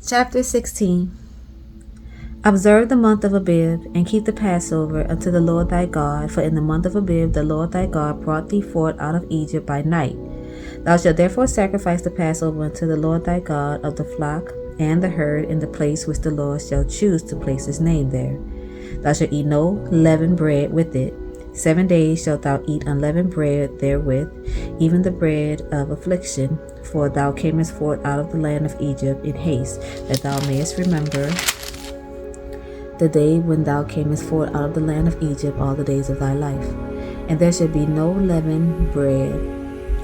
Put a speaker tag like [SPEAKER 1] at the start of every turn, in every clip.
[SPEAKER 1] Chapter 16. Observe the month of Abib, and keep the Passover unto the Lord thy God, for in the month of Abib the Lord thy God brought thee forth out of Egypt by night. Thou shalt therefore sacrifice the Passover unto the Lord thy God of the flock and the herd in the place which the Lord shall choose to place his name there. Thou shalt eat no leavened bread with it. 7 days shalt thou eat unleavened bread therewith, even the bread of affliction, for thou camest forth out of the land of Egypt in haste, that thou mayest remember the day when thou camest forth out of the land of Egypt all the days of thy life. And there shall be no leavened bread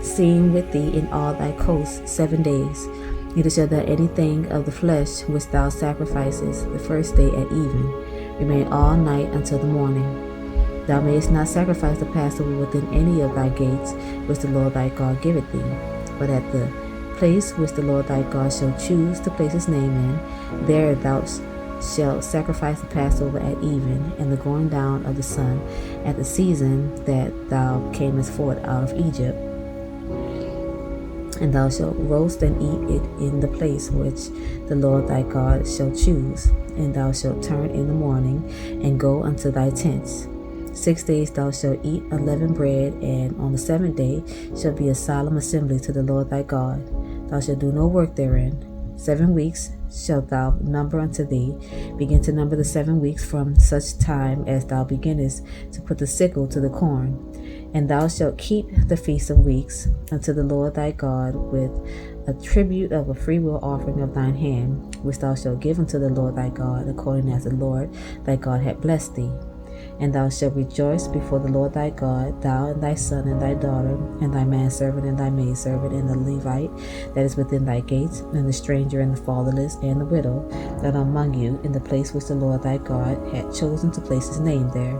[SPEAKER 1] seen with thee in all thy coasts 7 days. Neither shall there anything of the flesh which thou sacrificest the first day at even remain all night until the morning. Thou mayest not sacrifice the Passover within any of thy gates which the Lord thy God giveth thee, but at the place which the Lord thy God shall choose to place his name in, there thou shalt sacrifice the Passover at even, and the going down of the sun, at the season that thou camest forth out of Egypt. And thou shalt roast and eat it in the place which the Lord thy God shall choose. And thou shalt turn in the morning, and go unto thy tents. 6 days thou shalt eat unleavened bread, and on the 7th day shall be a solemn assembly to the Lord thy God. Thou shalt do no work therein. 7 weeks shalt thou number unto thee. Begin to number the 7 weeks from such time as thou beginnest to put the sickle to the corn. And thou shalt keep the feast of weeks unto the Lord thy God with a tribute of a freewill offering of thine hand, which thou shalt give unto the Lord thy God, according as the Lord thy God hath blessed thee. And thou shalt rejoice before the Lord thy God, thou and thy son and thy daughter, and thy manservant and thy maidservant, and the Levite that is within thy gates, and the stranger and the fatherless and the widow that are among you, in the place which the Lord thy God hath chosen to place his name there.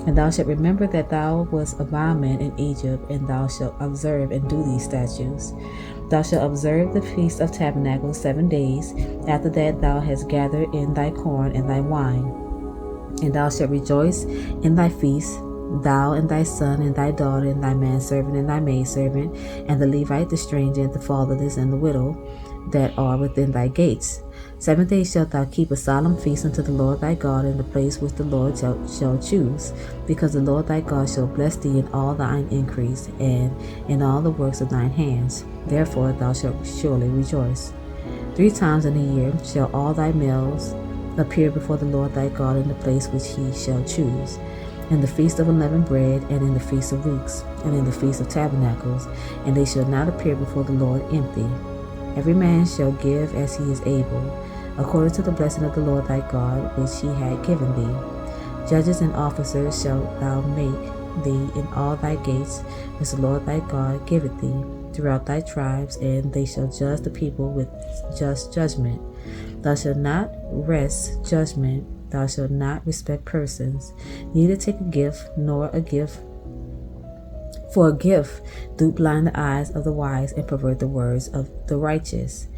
[SPEAKER 1] And thou shalt remember that thou wast a bondman in Egypt, and thou shalt observe and do these statutes. Thou shalt observe the Feast of Tabernacles 7 days. After that thou hast gathered in thy corn and thy wine. And thou shalt rejoice in thy feast, thou and thy son and thy daughter and thy manservant and thy maidservant, and the Levite, the stranger, and the fatherless, and the widow that are within thy gates. 7 days shalt thou keep a solemn feast unto the Lord thy God in the place which the Lord shall choose, because the Lord thy God shall bless thee in all thine increase, and in all the works of thine hands. Therefore thou shalt surely rejoice. 3 times in a year shall all thy males appear before the Lord thy God in the place which he shall choose, in the feast of unleavened bread, and in the feast of weeks, and in the feast of tabernacles, and they shall not appear before the Lord empty. Every man shall give as he is able, according to the blessing of the Lord thy God which he had given thee. Judges and officers shalt thou make thee in all thy gates, which the Lord thy God giveth thee, throughout thy tribes, and they shall judge the people with just judgment. Thou shalt not wrest judgment, thou shalt not respect persons, neither take a gift, nor a gift. For a gift do blind the eyes of the wise, and pervert the words of the righteous.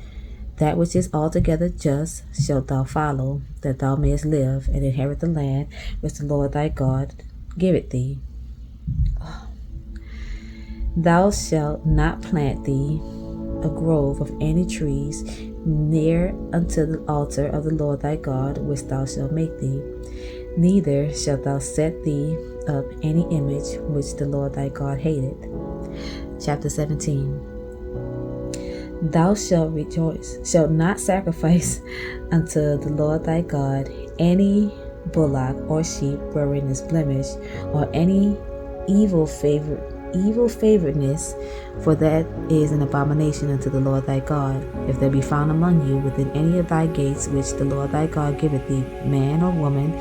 [SPEAKER 1] That which is altogether just shalt thou follow, that thou mayest live, and inherit the land which the Lord thy God giveth thee. Thou shalt not plant thee a grove of any trees near unto the altar of the Lord thy God, which thou shalt make thee. Neither shalt thou set thee up any image which the Lord thy God hateth. Chapter 17. Thou shalt not sacrifice unto the Lord thy God any bullock or sheep wherein is blemish, or any evil favoredness, for that is an abomination unto the Lord thy God. If there be found among you within any of thy gates which the Lord thy God giveth thee, man or woman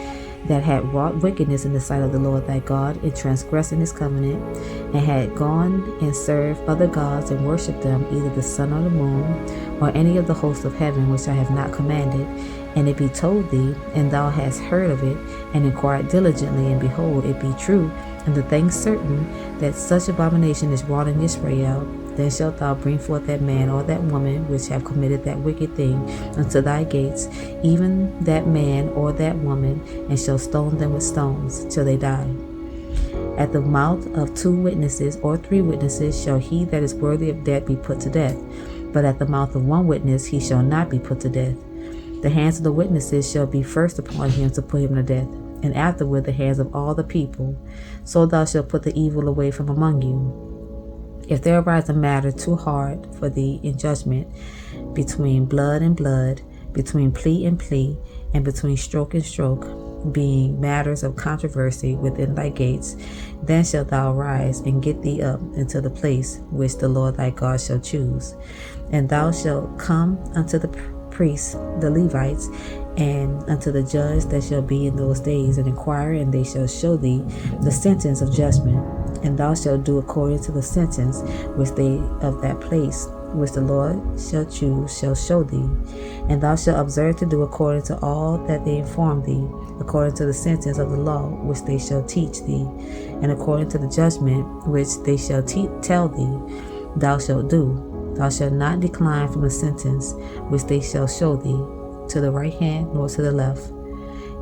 [SPEAKER 1] that had wrought wickedness in the sight of the Lord thy God, in transgressing his covenant, and had gone and served other gods and worshipped them, either the sun or the moon, or any of the hosts of heaven which I have not commanded, and it be told thee, and thou hast heard of it, and inquired diligently, and behold, it be true, and the thing certain, that such abomination is wrought in Israel, then shalt thou bring forth that man or that woman which have committed that wicked thing unto thy gates, even that man or that woman, and shall stone them with stones till they die. At the mouth of 2 witnesses or 3 witnesses shall he that is worthy of death be put to death. but at the mouth of one witness he shall not be put to death. The hands of the witnesses shall be first upon him to put him to death, and afterward the hands of all the people. So thou shalt put the evil away from among you. If there arise a matter too hard for thee in judgment, between blood and blood, between plea and plea, and between stroke and stroke, being matters of controversy within thy gates, then shalt thou arise and get thee up into the place which the Lord thy God shall choose. And thou shalt come unto the priests, the Levites, and unto the judge that shall be in those days, and inquire, and they shall show thee the sentence of judgment. And thou shalt do according to the sentence which they of that place which the Lord shall choose shall show thee. And thou shalt observe to do according to all that they inform thee, according to the sentence of the law which they shall teach thee, and according to the judgment which they shall tell thee, thou shalt do. Thou shalt not decline from the sentence which they shall show thee, to the right hand nor to the left.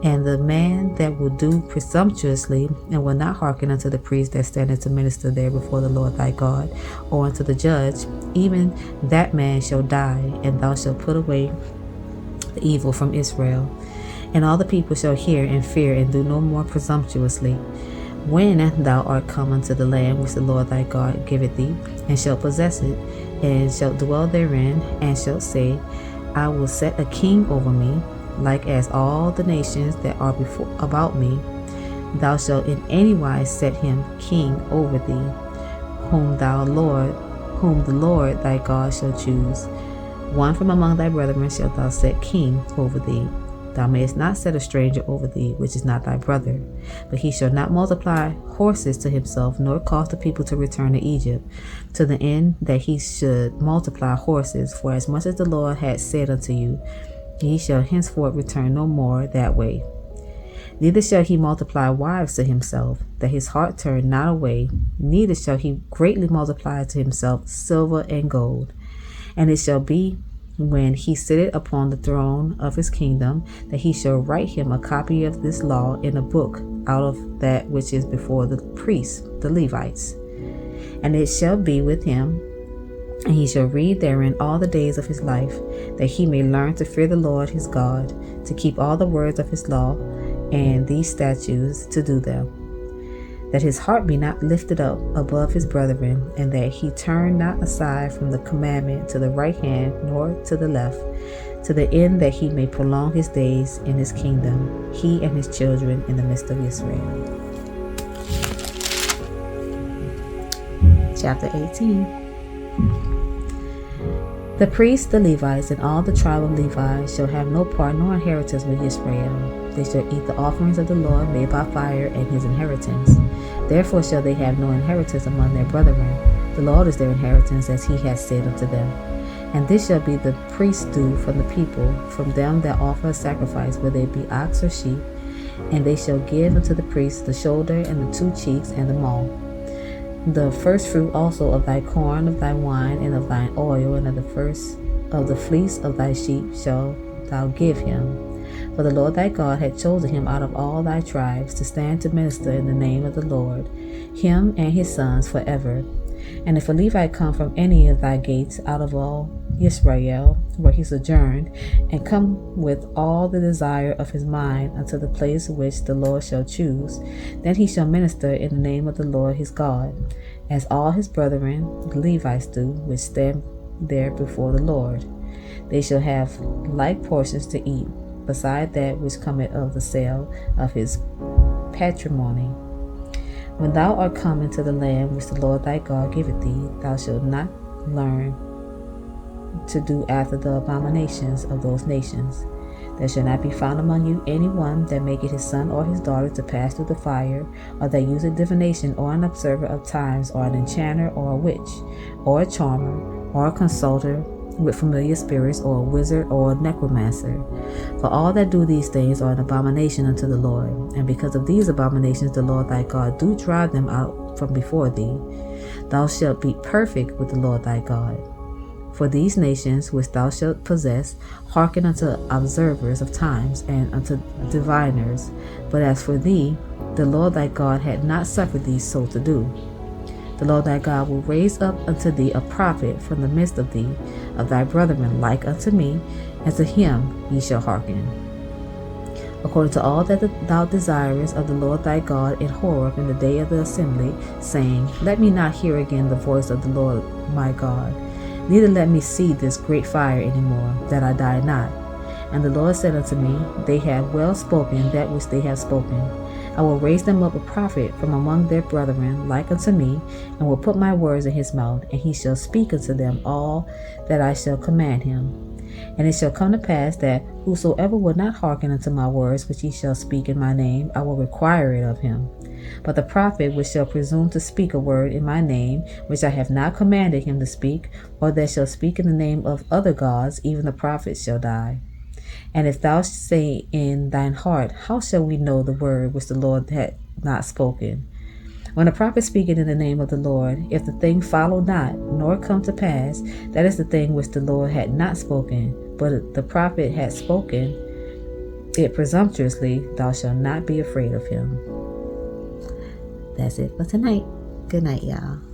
[SPEAKER 1] And the man that will do presumptuously, and will not hearken unto the priest that standeth to minister there before the Lord thy God, or unto the judge, even that man shall die, and thou shalt put away the evil from Israel. And all the people shall hear and fear, and do no more presumptuously. When thou art come unto the land which the Lord thy God giveth thee, and shalt possess it, and shalt dwell therein, and shalt say, I will set a king over me, like as all the nations that are about me. Thou shalt in any wise set him king over thee, whom the Lord thy God shall choose. One from among thy brethren shalt thou set king over thee. Thou mayest not set a stranger over thee, which is not thy brother. But he shall not multiply horses to himself, nor cause the people to return to Egypt, to the end that he should multiply horses. For as much as the Lord had said unto you, ye shall henceforth return no more that way. Neither shall he multiply wives to himself, that his heart turn not away, neither shall he greatly multiply to himself silver and gold. And it shall be, when he sitteth upon the throne of his kingdom, that he shall write him a copy of this law in a book out of that which is before the priests, the Levites. And it shall be with him, and he shall read therein all the days of his life, that he may learn to fear the Lord his God, to keep all the words of his law and these statutes to do them, that his heart be not lifted up above his brethren, and that he turn not aside from the commandment to the right hand nor to the left, to the end that he may prolong his days in his kingdom, he and his children in the midst of Israel. Chapter 18. The priests, the Levites, and all the tribe of Levi shall have no part nor inheritance with Israel. They shall eat the offerings of the Lord made by fire and his inheritance. Therefore shall they have no inheritance among their brethren. The Lord is their inheritance, as he has said unto them. And this shall be the priest's due from the people, from them that offer a sacrifice, whether it be ox or sheep. And they shall give unto the priest the shoulder, and the 2 cheeks, and the maw. The first fruit also of thy corn, of thy wine, and of thine oil, and of the first of the fleece of thy sheep shalt thou give him. For the Lord thy God had chosen him out of all thy tribes to stand to minister in the name of the Lord, him and his sons forever. And if a Levite come from any of thy gates out of all Israel, where he sojourned, and come with all the desire of his mind unto the place which the Lord shall choose, then he shall minister in the name of the Lord his God, as all his brethren, the Levites do, which stand there before the Lord. They shall have like portions to eat, beside that which cometh of the sale of his patrimony. When thou art come into the land which the Lord thy God giveth thee, thou shalt not learn to do after the abominations of those nations. There shall not be found among you any one that maketh his son or his daughter to pass through the fire, or that useth divination, or an observer of times, or an enchanter, or a witch, or a charmer, or a consulter with familiar spirits, or a wizard, or a necromancer. For all that do these things are an abomination unto the Lord. And because of these abominations the Lord thy God do drive them out from before thee. Thou shalt be perfect with the Lord thy God. For these nations which thou shalt possess hearken unto observers of times, and unto diviners. But as for thee, the Lord thy God had not suffered thee so to do. The Lord thy God will raise up unto thee a prophet from the midst of thee, of thy brethren, like unto me, and to him ye shall hearken. According to all that thou desirest of the Lord thy God in Horeb in the day of the assembly, saying, Let me not hear again the voice of the Lord my God, neither let me see this great fire any more, that I die not. And the Lord said unto me, They have well spoken that which they have spoken. I will raise them up a prophet from among their brethren, like unto me, and will put my words in his mouth, and he shall speak unto them all that I shall command him. And it shall come to pass that whosoever will not hearken unto my words which he shall speak in my name, I will require it of him. But the prophet which shall presume to speak a word in my name, which I have not commanded him to speak, or that shall speak in the name of other gods, even the prophet shall die. And if thou say in thine heart, How shall we know the word which the Lord hath not spoken? When a prophet speaketh in the name of the Lord, if the thing follow not, nor come to pass, that is the thing which the Lord had not spoken, but the prophet had spoken it presumptuously, thou shalt not be afraid of him. That's it for tonight. Good night, y'all.